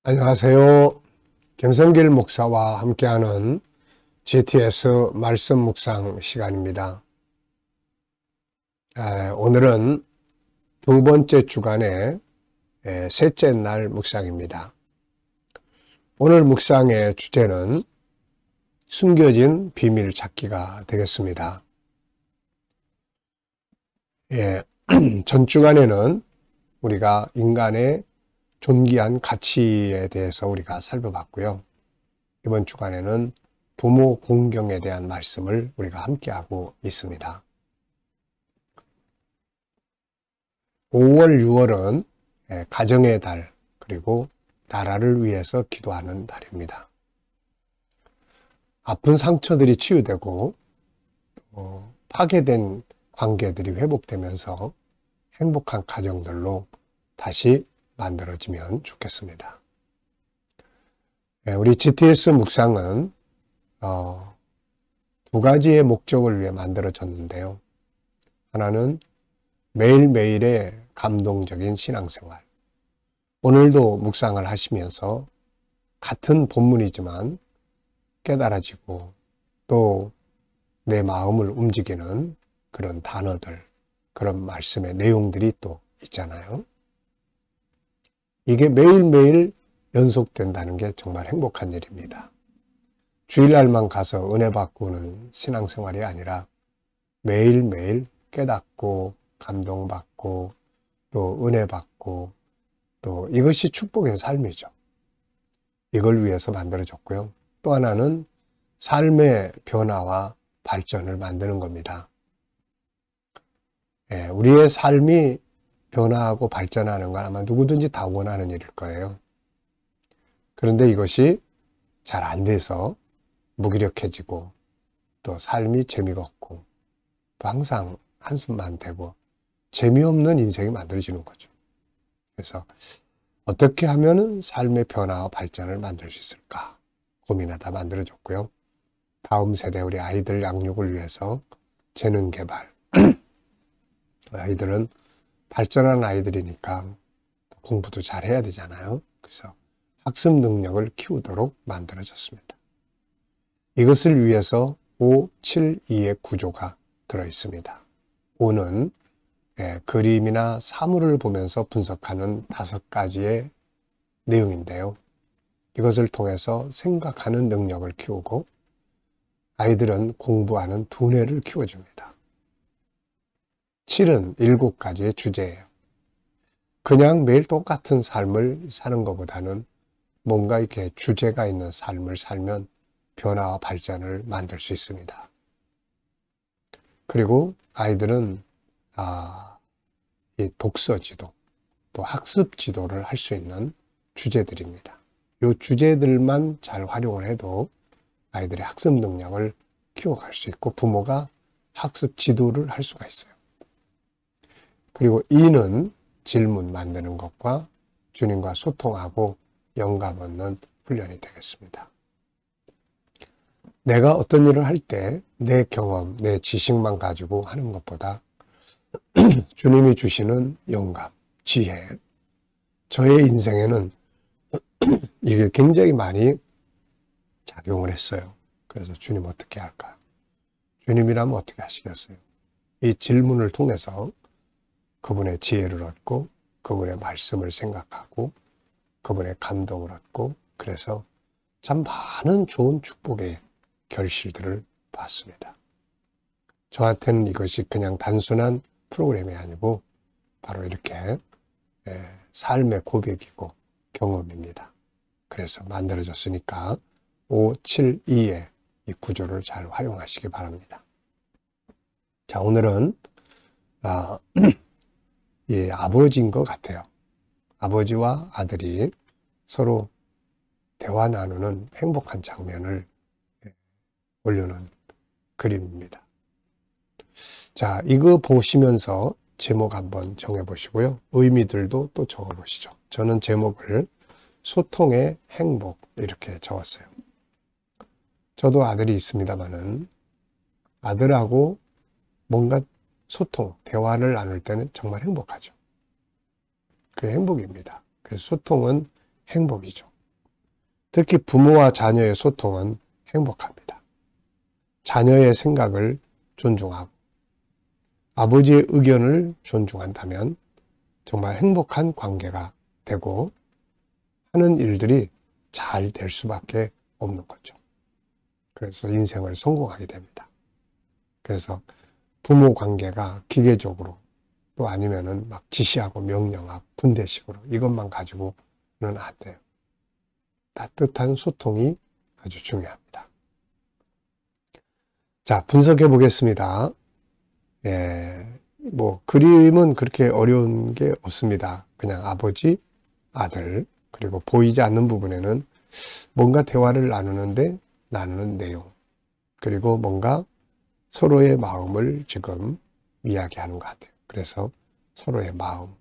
안녕하세요. 김성길 목사와 함께하는 GTS 말씀 묵상 시간입니다. 오늘은 두 번째 주간의 셋째 날 묵상입니다. 오늘 묵상의 주제는 숨겨진 비밀 찾기가 되겠습니다. 전 주간에는 우리가 인간의 존귀한 가치에 대해서 우리가 살펴봤고요. 이번 주간에는 부모 공경에 대한 말씀을 우리가 함께하고 있습니다. 5월, 6월은 가정의 달, 그리고 나라를 위해서 기도하는 달입니다. 아픈 상처들이 치유되고 파괴된 관계들이 회복되면서 행복한 가정들로 다시 만들어지면 좋겠습니다. 우리 GTS 묵상은 두 가지의 목적을 위해 만들어졌는데요. 하나는 매일매일의 감동적인 신앙생활. 오늘도 묵상을 하시면서 같은 본문이지만 깨달아지고 또 내 마음을 움직이는 그런 단어들, 그런 말씀의 내용들이 또 있잖아요. 이게 매일매일 연속된다는 게 정말 행복한 일입니다. 주일날만 가서 은혜 받고는 신앙생활이 아니라 매일매일 깨닫고 감동받고 또 은혜 받고 또 이것이 축복의 삶이죠. 이걸 위해서 만들어졌고요. 또 하나는 삶의 변화와 발전을 만드는 겁니다. 우리의 삶이 변화하고 발전하는 건 아마 누구든지 다 원하는 일일 거예요. 그런데 이것이 잘 안 돼서 무기력해지고 또 삶이 재미가 없고 또 항상 한숨만 대고 재미없는 인생이 만들어지는 거죠. 그래서 어떻게 하면 삶의 변화와 발전을 만들 수 있을까 고민하다 만들어졌고요. 다음 세대 우리 아이들 양육을 위해서 재능 개발 아이들은 발전한 아이들이니까 공부도 잘 해야 되잖아요. 그래서 학습 능력을 키우도록 만들어졌습니다. 이것을 위해서 5, 7, 2의 구조가 들어있습니다. 5는 그림이나 사물을 보면서 분석하는 5가지의 내용인데요. 이것을 통해서 생각하는 능력을 키우고 아이들은 공부하는 두뇌를 키워줍니다. 7은 7가지의 주제예요. 그냥 매일 똑같은 삶을 사는 것보다는 뭔가 이렇게 주제가 있는 삶을 살면 변화와 발전을 만들 수 있습니다. 그리고 아이들은 이 독서 지도, 또 학습 지도를 할 수 있는 주제들입니다. 이 주제들만 잘 활용을 해도 아이들의 학습 능력을 키워갈 수 있고 부모가 학습 지도를 할 수가 있어요. 그리고 2는 질문 만드는 것과 주님과 소통하고 영감 얻는 훈련이 되겠습니다. 내가 어떤 일을 할 때 내 경험, 내 지식만 가지고 하는 것보다 주님이 주시는 영감, 지혜, 저의 인생에는 이게 굉장히 많이 작용을 했어요. 그래서 주님 어떻게 할까? 주님이라면 어떻게 하시겠어요? 이 질문을 통해서 그분의 지혜를 얻고 그분의 말씀을 생각하고 그분의 감동을 얻고 그래서 참 많은 좋은 축복의 결실들을 봤습니다. 저한테는 이것이 그냥 단순한 프로그램이 아니고 바로 이렇게 삶의 고백이고 경험입니다. 그래서 만들어졌으니까 5, 7, 2의 이 구조를 잘 활용하시기 바랍니다. 자, 오늘은 아버지인 것 같아요. 아버지와 아들이 서로 대화 나누는 행복한 장면을 올려놓은 그림입니다. 자, 이거 보시면서 제목 한번 정해보시고요. 의미들도 또 적어보시죠. 저는 제목을 소통의 행복 이렇게 적었어요. 저도 아들이 있습니다만은 아들하고 뭔가 소통, 대화를 나눌 때는 정말 행복하죠. 그게 행복입니다. 그래서 소통은 행복이죠. 특히 부모와 자녀의 소통은 행복합니다. 자녀의 생각을 존중하고 아버지의 의견을 존중한다면 정말 행복한 관계가 되고 하는 일들이 잘 될 수밖에 없는 거죠. 그래서 인생을 성공하게 됩니다. 그래서 부모 관계가 기계적으로 또 아니면은 막 지시하고 명령하고 군대식으로 이것만 가지고는 안 돼요. 따뜻한 소통이 아주 중요합니다. 자, 분석해 보겠습니다. 뭐 그림은 그렇게 어려운 게 없습니다. 그냥 아버지, 아들, 그리고 보이지 않는 부분에는 뭔가 대화를 나누는 내용, 그리고 뭔가 서로의 마음을 지금 이야기하는 것 같아요. 그래서 서로의 마음.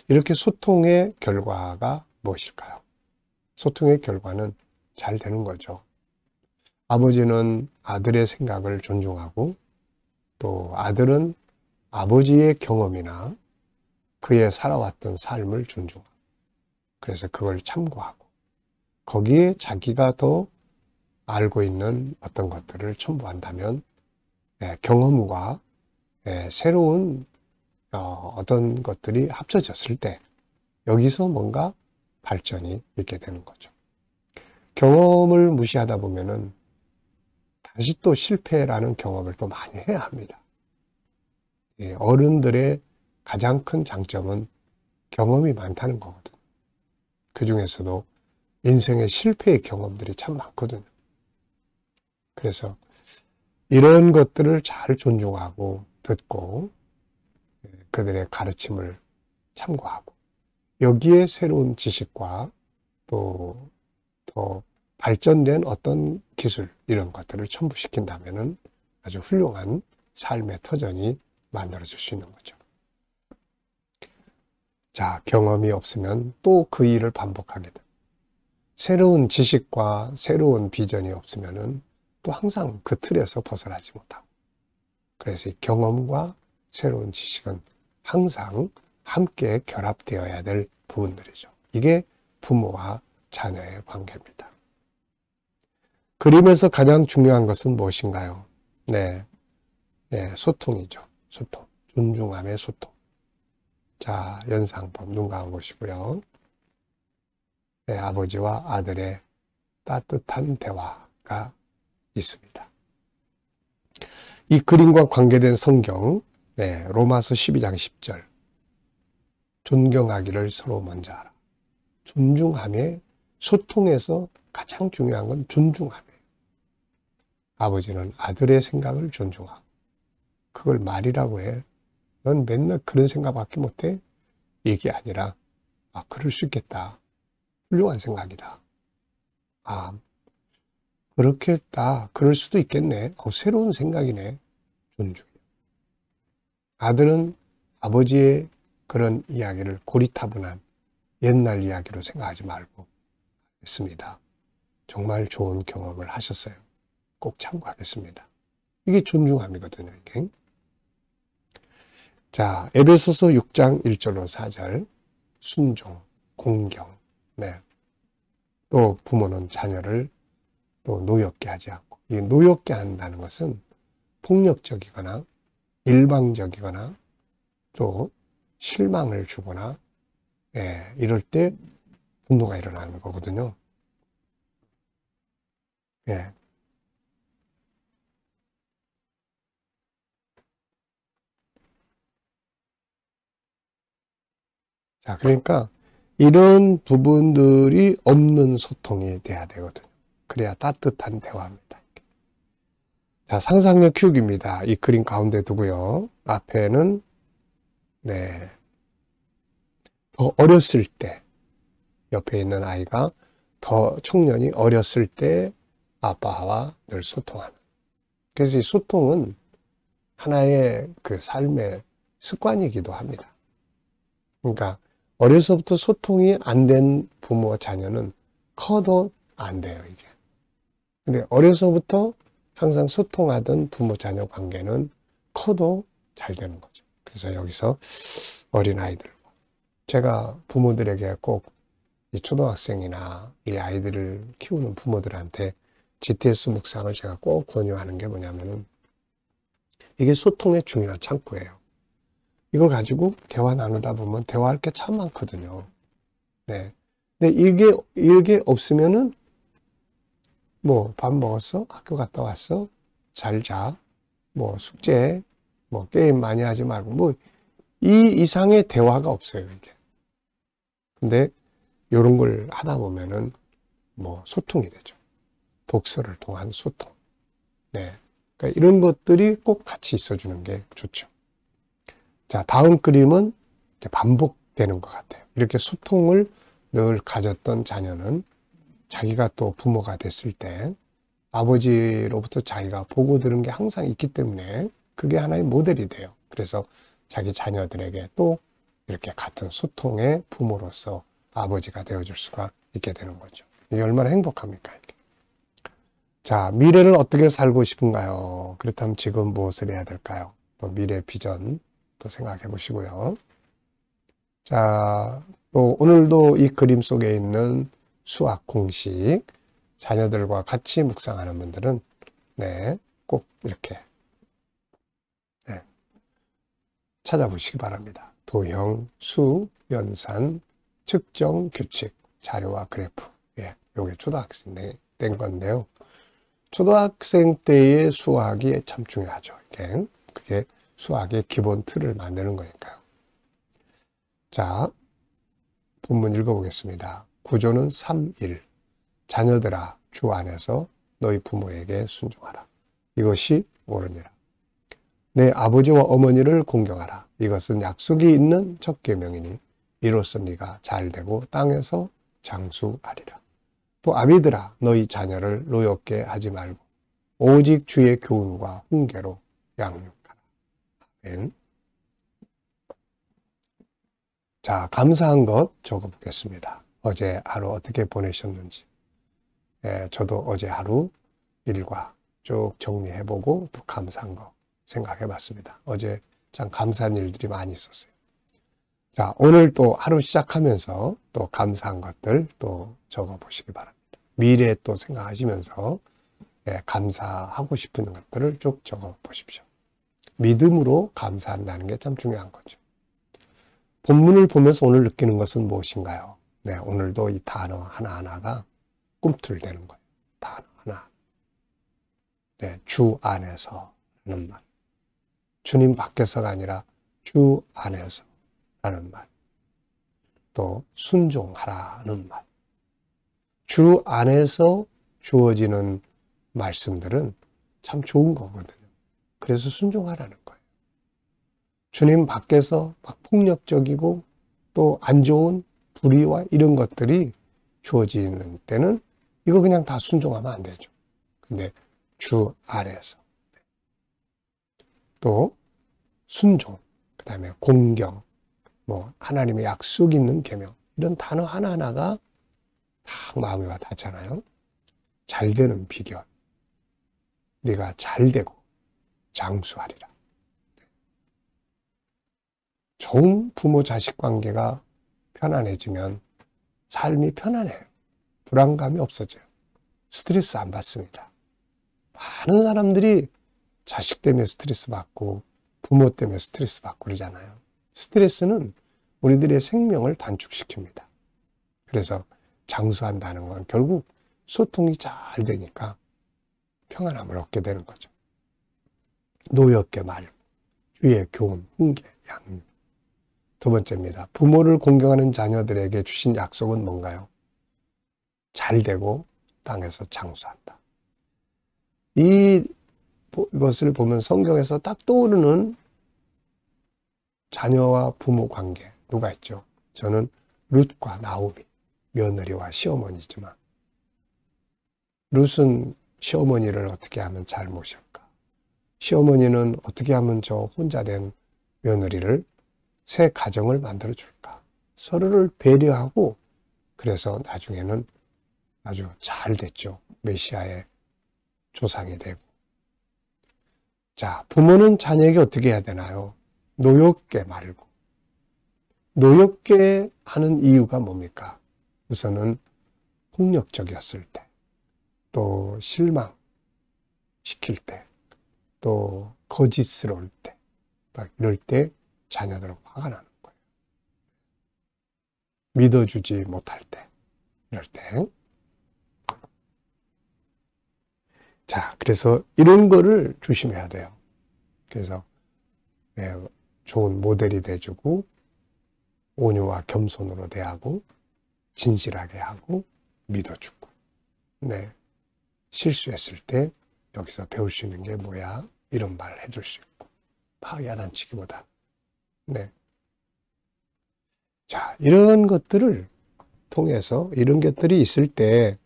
이렇게 소통의 결과가 무엇일까요? 소통의 결과는 잘 되는 거죠. 아버지는 아들의 생각을 존중하고 또 아들은 아버지의 경험이나 그의 살아왔던 삶을 존중하고 그래서 그걸 참고하고 거기에 자기가 더 알고 있는 어떤 것들을 첨부한다면 경험과 새로운 어떤 것들이 합쳐졌을 때 여기서 뭔가 발전이 있게 되는 거죠. 경험을 무시하다 보면은 다시 또 실패라는 경험을 또 많이 해야 합니다. 어른들의 가장 큰 장점은 경험이 많다는 거거든요. 그 중에서도 인생의 실패의 경험들이 참 많거든요. 그래서 이런 것들을 잘 존중하고 듣고 그들의 가르침을 참고하고 여기에 새로운 지식과 또 더 발전된 어떤 기술 이런 것들을 첨부시킨다면은 아주 훌륭한 삶의 터전이 만들어질 수 있는 거죠. 자, 경험이 없으면 또 그 일을 반복하게 됩니다. 새로운 지식과 새로운 비전이 없으면은 또 항상 그 틀에서 벗어나지 못하고 그래서 이 경험과 새로운 지식은 항상 함께 결합되어야 될 부분들이죠. 이게 부모와 자녀의 관계입니다. 그림에서 가장 중요한 것은 무엇인가요? 소통이죠. 소통. 존중함의 소통. 자, 연상법 눈 감아보시고요. 아버지와 아들의 따뜻한 대화가 있습니다. 이 그림과 관계된 성경, 로마서 12장 10절. 존경하기를 서로 먼저 하라. 존중함의 소통에서 가장 중요한 건 존중함이에요. 아버지는 아들의 생각을 존중하고 그걸 말이라고 해. 넌 맨날 그런 생각밖에 못해? 이게 아니라 그럴 수 있겠다. 훌륭한 생각이다. 그렇겠다. 그럴 수도 있겠네. 새로운 생각이네. 존중. 아들은 아버지의 그런 이야기를 고리타분한 옛날 이야기로 생각하지 말고 했습니다. 정말 좋은 경험을 하셨어요. 꼭 참고하겠습니다. 이게 존중함이거든요. 이게. 자, 에베소서 6장 1절로 4절 순종, 공경. 또 부모는 자녀를 또 노엽게 하지 않고 이 노엽게 한다는 것은 폭력적이거나 일방적이거나 또 실망을 주거나 이럴 때 분노가 일어나는 거거든요. 자, 그러니까 이런 부분들이 없는 소통이 돼야 되거든요. 그래야 따뜻한 대화입니다. 자, 상상력 키우기입니다. 이 그림 가운데 두고요. 앞에는 더 어렸을 때 옆에 있는 아이가 더 청년이 어렸을 때 아빠와 늘 소통하는. 그래서 이 소통은 하나의 그 삶의 습관이기도 합니다. 그러니까 어려서부터 소통이 안 된 부모와 자녀는 커도 안 돼요, 이게. 근데 어려서부터 항상 소통하던 부모 자녀 관계는 커도 잘 되는 거죠. 그래서 여기서 어린아이들. 제가 부모들에게 꼭 이 초등학생이나 이 아이들을 키우는 부모들한테 GTS 묵상을 제가 꼭 권유하는 게 뭐냐면은 이게 소통의 중요한 창구예요. 이거 가지고 대화 나누다 보면 대화할 게 참 많거든요. 네. 근데 이게 없으면은 뭐 밥 먹었어? 학교 갔다 왔어? 잘 자? 뭐 숙제? 뭐 게임 많이 하지 말고 뭐 이 이상의 대화가 없어요, 이게. 근데 이런 걸 하다 보면은 뭐 소통이 되죠. 독서를 통한 소통. 네. 그러니까 이런 것들이 꼭 같이 있어주는 게 좋죠. 자, 다음 그림은 이제 반복되는 것 같아요. 이렇게 소통을 늘 가졌던 자녀는 자기가 또 부모가 됐을 때 아버지로부터 자기가 보고 들은 게 항상 있기 때문에 그게 하나의 모델이 돼요. 그래서 자기 자녀들에게 또 이렇게 같은 소통의 부모로서 아버지가 되어줄 수가 있게 되는 거죠. 이게 얼마나 행복합니까? 이게. 자, 미래를 어떻게 살고 싶은가요? 그렇다면 지금 무엇을 해야 될까요? 또 미래 비전 또 생각해 보시고요. 자, 또 오늘도 이 그림 속에 있는 수학 공식 자녀들과 같이 묵상하는 분들은 네, 꼭 이렇게 찾아보시기 바랍니다. 도형, 수, 연산, 측정, 규칙, 자료와 그래프. 예, 요게 초등학생 된 건데요. 초등학생 때의 수학이 참 중요하죠. 그게 수학의 기본 틀을 만드는 거니까요. 자, 본문 읽어보겠습니다. 구조는 3.1. 자녀들아, 주 안에서 너희 부모에게 순종하라. 이것이 옳으니라. 내 아버지와 어머니를 공경하라. 이것은 약속이 있는 첫 계명이니 이로써 네가 잘되고 땅에서 장수하리라. 또 아비들아 너희 자녀를 노엽게 하지 말고 오직 주의 교훈과 훈계로 양육하라. 아멘. 자, 감사한 것 적어보겠습니다. 어제 하루 어떻게 보내셨는지. 저도 어제 하루 일과 쭉 정리해보고 또 감사한 거 생각해봤습니다. 어제 참 감사한 일들이 많이 있었어요. 자, 오늘 또 하루 시작하면서 또 감사한 것들 또 적어보시기 바랍니다. 미래 또 생각하시면서 감사하고 싶은 것들을 쭉 적어보십시오. 믿음으로 감사한다는 게 참 중요한 거죠. 본문을 보면서 오늘 느끼는 것은 무엇인가요? 네, 오늘도 이 단어 하나하나가 꿈틀대는 거예요. 단어 하나. 네, 주 안에서 라는 말. 주님 밖에서가 아니라 주 안에서 라는 말. 또 순종하라는 말. 주 안에서 주어지는 말씀들은 참 좋은 거거든요. 그래서 순종하라는 거예요. 주님 밖에서 막 폭력적이고 또 안 좋은 불의와 이런 것들이 주어지는 때는 이거 그냥 다 순종하면 안 되죠. 근데 주 안에서 또 순종, 그 다음에 공경, 뭐 하나님의 약속 있는 계명 이런 단어 하나하나가 딱 마음에 와 닿잖아요. 잘 되는 비결. 네가 잘 되고 장수하리라. 좋은 부모 자식 관계가 편안해지면 삶이 편안해요. 불안감이 없어져요. 스트레스 안 받습니다. 많은 사람들이 자식 때문에 스트레스 받고 부모 때문에 스트레스 받고 그러잖아요. 스트레스는 우리들의 생명을 단축시킵니다. 그래서 장수한다는 건 결국 소통이 잘 되니까 평안함을 얻게 되는 거죠. 노엽게 말고 주의 교훈, 훈계, 양육. 두 번째입니다. 부모를 공경하는 자녀들에게 주신 약속은 뭔가요? 잘 되고 땅에서 장수한다. 이것을 보면 성경에서 딱 떠오르는 자녀와 부모 관계 누가 있죠? 저는 룻과 나오미, 며느리와 시어머니지만 룻은 시어머니를 어떻게 하면 잘 모실까? 시어머니는 어떻게 하면 저 혼자 된 며느리를 새 가정을 만들어 줄까? 서로를 배려하고 그래서 나중에는 아주 잘 됐죠. 메시아의 조상이 되고. 자, 부모는 자녀에게 어떻게 해야 되나요? 노엽게 말고. 노엽게 하는 이유가 뭡니까? 우선은 폭력적이었을 때, 또 실망시킬 때, 또 거짓스러울 때, 막 이럴 때 자녀들은 화가 나는 거예요. 믿어주지 못할 때, 이럴 때. 자, 그래서 이런 거를 조심해야 돼요. 그래서 좋은 모델이 돼주고, 온유와 겸손으로 대하고, 진실하게 하고, 믿어주고. 네. 실수했을 때 여기서 배울 수 있는 게 뭐야? 이런 말을 해줄 수 있고, 야단치기보다. 네. 자, 이런 것들을 통해서, 이런 것들이 있을 때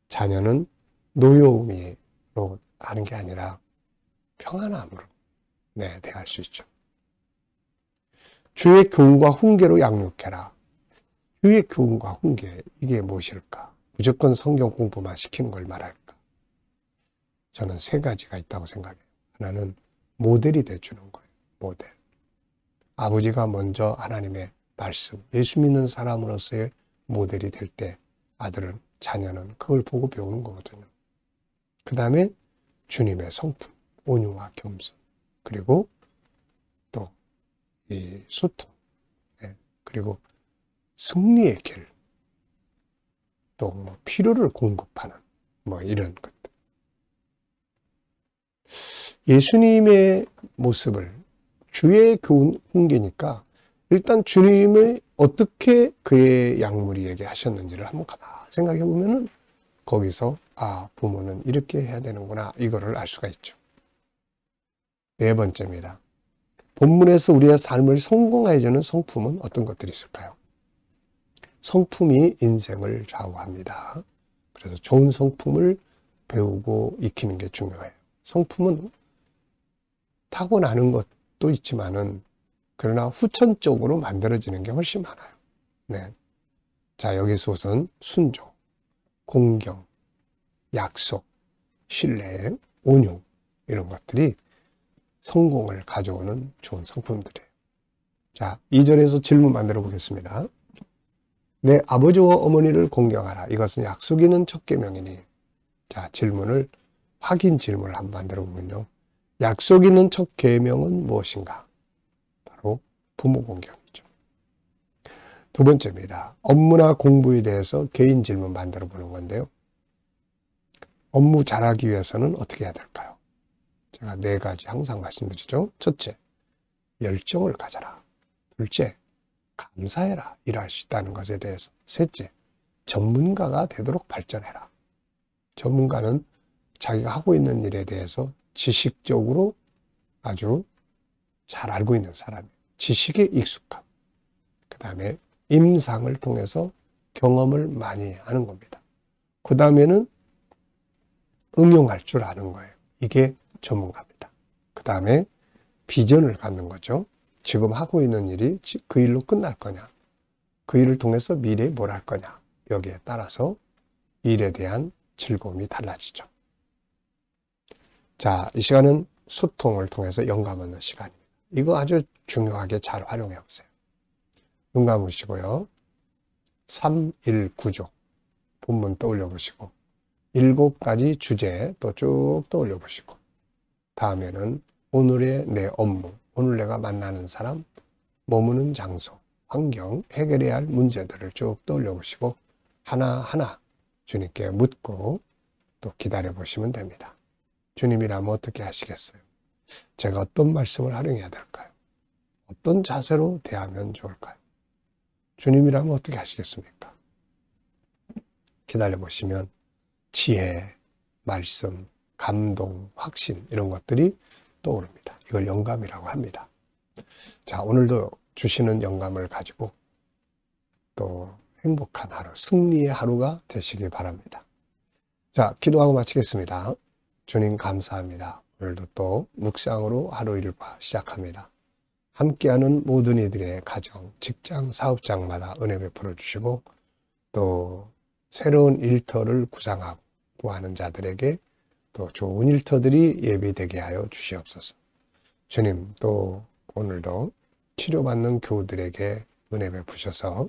자녀는 노여움으로 하는 게 아니라 평안함으로 대할 수 있죠. 주의 교훈과 훈계로 양육해라. 주의 교훈과 훈계, 이게 무엇일까? 무조건 성경 공부만 시키는 걸 말할까? 저는 세 가지가 있다고 생각해요. 하나는 모델이 돼주는 거예요. 모델. 아버지가 먼저 하나님의 말씀, 예수 믿는 사람으로서의 모델이 될 때 아들은, 자녀는 그걸 보고 배우는 거거든요. 그 다음에 주님의 성품, 온유와 겸손, 그리고 또 이 소통, 그리고 승리의 길, 또 뭐 필요를 공급하는 뭐 이런 것들. 예수님의 모습을, 주의 교훈 훈계니까 일단 주님의 어떻게 그의 양무리에게 하셨는지를 한번 가만히 생각해 보면은 거기서 부모는 이렇게 해야 되는구나, 이거를 알 수가 있죠. 네 번째입니다. 본문에서 우리의 삶을 성공하게 해주는 성품은 어떤 것들이 있을까요? 성품이 인생을 좌우합니다. 그래서 좋은 성품을 배우고 익히는 게 중요해요. 성품은 타고나는 것도 있지만은, 그러나 후천적으로 만들어지는 게 훨씬 많아요. 네. 자, 여기서 우선 순종, 공경, 약속, 신뢰, 온유, 이런 것들이 성공을 가져오는 좋은 성품들이에요. 자, 2절에서 질문 만들어 보겠습니다. 내 아버지와 어머니를 공경하라. 이것은 약속 있는 첫 계명이니. 자, 질문을, 확인 질문을 한번 만들어 보면요. 약속 있는 첫 계명은 무엇인가? 바로 부모 공경이죠. 두 번째입니다. 업무나 공부에 대해서 개인 질문 만들어 보는 건데요. 업무 잘하기 위해서는 어떻게 해야 될까요? 제가 네 가지 항상 말씀드리죠. 첫째, 열정을 가져라. 둘째, 감사해라. 일할 수 있다는 것에 대해서. 셋째, 전문가가 되도록 발전해라. 전문가는 자기가 하고 있는 일에 대해서 지식적으로 아주 잘 알고 있는 사람이에요. 지식에 익숙함. 그 다음에 임상을 통해서 경험을 많이 하는 겁니다. 그 다음에는 응용할 줄 아는 거예요. 이게 전문가입니다. 그 다음에 비전을 갖는 거죠. 지금 하고 있는 일이 그 일로 끝날 거냐, 그 일을 통해서 미래에 뭘 할 거냐, 여기에 따라서 일에 대한 즐거움이 달라지죠. 자, 이 시간은 소통을 통해서 영감 얻는 시간입니다. 이거 아주 중요하게 잘 활용해 보세요. 눈 감으시고요. 319조 본문 떠올려 보시고 7가지 주제 또 쭉 떠올려 보시고, 다음에는 오늘의 내 업무, 오늘 내가 만나는 사람, 머무는 장소, 환경, 해결해야 할 문제들을 쭉 떠올려 보시고 하나하나 주님께 묻고 또 기다려 보시면 됩니다. 주님이라면 어떻게 하시겠어요? 제가 어떤 말씀을 활용해야 될까요? 어떤 자세로 대하면 좋을까요? 주님이라면 어떻게 하시겠습니까? 기다려 보시면 지혜, 말씀, 감동, 확신, 이런 것들이 떠오릅니다. 이걸 영감이라고 합니다. 자, 오늘도 주시는 영감을 가지고 또 행복한 하루, 승리의 하루가 되시기 바랍니다. 자, 기도하고 마치겠습니다. 주님 감사합니다. 오늘도 또 묵상으로 하루 일과 시작합니다. 함께하는 모든 이들의 가정, 직장, 사업장마다 은혜 베풀어 주시고, 또 새로운 일터를 구상하고 구하는 자들에게 또 좋은 일터들이 예비되게 하여 주시옵소서. 주님, 또 오늘도 치료받는 교우들에게 은혜 베푸셔서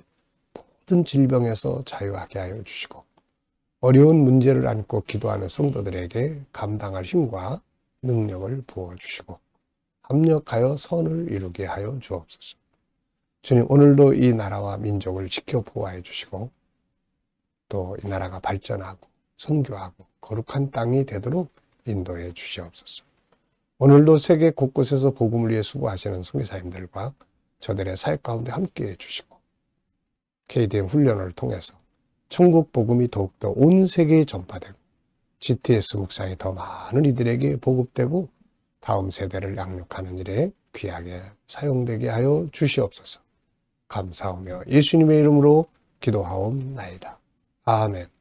모든 질병에서 자유하게 하여 주시고 어려운 문제를 안고 기도하는 성도들에게 감당할 힘과 능력을 부어주시고 합력하여 선을 이루게 하여 주옵소서. 주님, 오늘도 이 나라와 민족을 지켜 보호해 주시고 또 이 나라가 발전하고 선교하고 거룩한 땅이 되도록 인도해 주시옵소서. 오늘도 세계 곳곳에서 복음을 위해 수고하시는 선교사님들과 저들의 사역 가운데 함께해 주시고 KDM 훈련을 통해서 천국 복음이 더욱더 온 세계에 전파되고 GTS 묵상이 더 많은 이들에게 보급되고 다음 세대를 양육하는 일에 귀하게 사용되게 하여 주시옵소서. 감사하며 예수님의 이름으로 기도하옵나이다. 아멘.